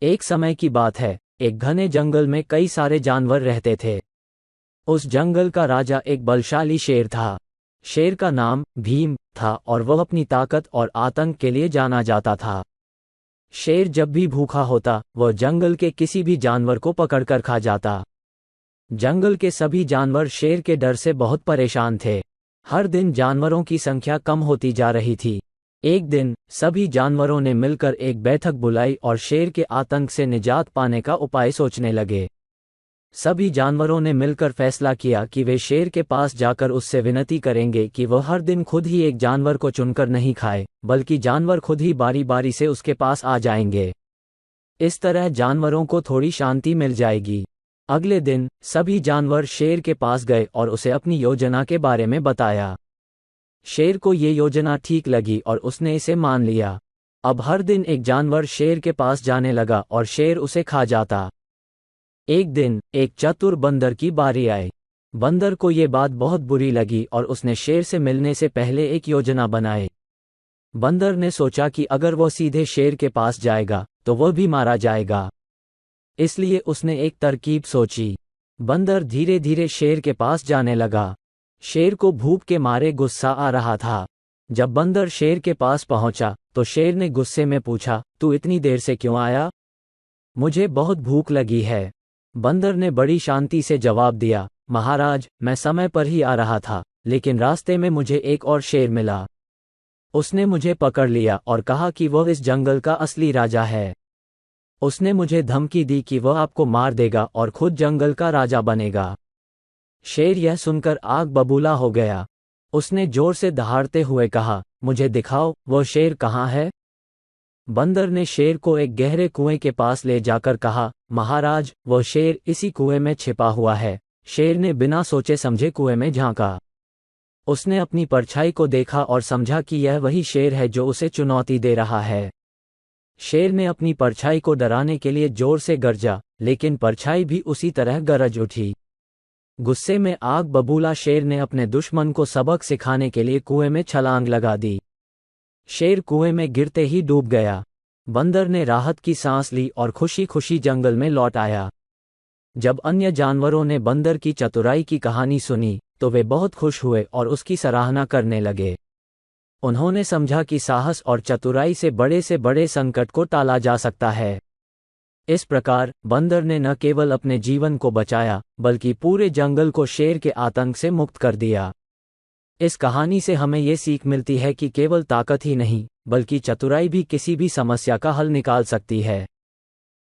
एक समय की बात है, एक घने जंगल में कई सारे जानवर रहते थे। उस जंगल का राजा एक बलशाली शेर था। शेर का नाम भीम था और वह अपनी ताकत और आतंक के लिए जाना जाता था। शेर जब भी भूखा होता, वह जंगल के किसी भी जानवर को पकड़कर खा जाता। जंगल के सभी जानवर शेर के डर से बहुत परेशान थे। हर दिन जानवरों की संख्या कम होती जा रही थी। एक दिन सभी जानवरों ने मिलकर एक बैठक बुलाई और शेर के आतंक से निजात पाने का उपाय सोचने लगे। सभी जानवरों ने मिलकर फैसला किया कि वे शेर के पास जाकर उससे विनती करेंगे कि वह हर दिन खुद ही एक जानवर को चुनकर नहीं खाए, बल्कि जानवर खुद ही बारी बारी से उसके पास आ जाएंगे। इस तरह जानवरों को थोड़ी शांति मिल जाएगी। अगले दिन सभी जानवर शेर के पास गए और उसे अपनी योजना के बारे में बताया। शेर को ये योजना ठीक लगी और उसने इसे मान लिया। अब हर दिन एक जानवर शेर के पास जाने लगा और शेर उसे खा जाता। एक दिन एक चतुर बंदर की बारी आई। बंदर को ये बात बहुत बुरी लगी और उसने शेर से मिलने से पहले एक योजना बनाई। बंदर ने सोचा कि अगर वह सीधे शेर के पास जाएगा तो वह भी मारा जाएगा। इसलिए उसने एक तरकीब सोची। बंदर धीरे धीरे शेर के पास जाने लगा। शेर को भूख के मारे गुस्सा आ रहा था। जब बंदर शेर के पास पहुंचा तो शेर ने गुस्से में पूछा, तू इतनी देर से क्यों आया? मुझे बहुत भूख लगी है। बंदर ने बड़ी शांति से जवाब दिया, महाराज, मैं समय पर ही आ रहा था, लेकिन रास्ते में मुझे एक और शेर मिला। उसने मुझे पकड़ लिया और कहा कि वह इस जंगल का असली राजा है। उसने मुझे धमकी दी कि वह आपको मार देगा और खुद जंगल का राजा बनेगा। शेर यह सुनकर आग बबूला हो गया। उसने जोर से दहाड़ते हुए कहा, मुझे दिखाओ वह शेर कहाँ है? बंदर ने शेर को एक गहरे कुएं के पास ले जाकर कहा, महाराज, वह शेर इसी कुएं में छिपा हुआ है। शेर ने बिना सोचे समझे कुएं में झांका। उसने अपनी परछाई को देखा और समझा कि यह वही शेर है जो उसे चुनौती दे रहा है। शेर ने अपनी परछाई को डराने के लिए जोर से गरजा, लेकिन परछाई भी उसी तरह गरज उठी। गुस्से में आग बबूला शेर ने अपने दुश्मन को सबक सिखाने के लिए कुएं में छलांग लगा दी। शेर कुएं में गिरते ही डूब गया। बंदर ने राहत की सांस ली और खुशी खुशी जंगल में लौट आया। जब अन्य जानवरों ने बंदर की चतुराई की कहानी सुनी तो वे बहुत खुश हुए और उसकी सराहना करने लगे। उन्होंने समझा कि साहस और चतुराई से बड़े संकट को टाला जा सकता है। इस प्रकार बंदर ने न केवल अपने जीवन को बचाया, बल्कि पूरे जंगल को शेर के आतंक से मुक्त कर दिया। इस कहानी से हमें ये सीख मिलती है कि केवल ताकत ही नहीं, बल्कि चतुराई भी किसी भी समस्या का हल निकाल सकती है।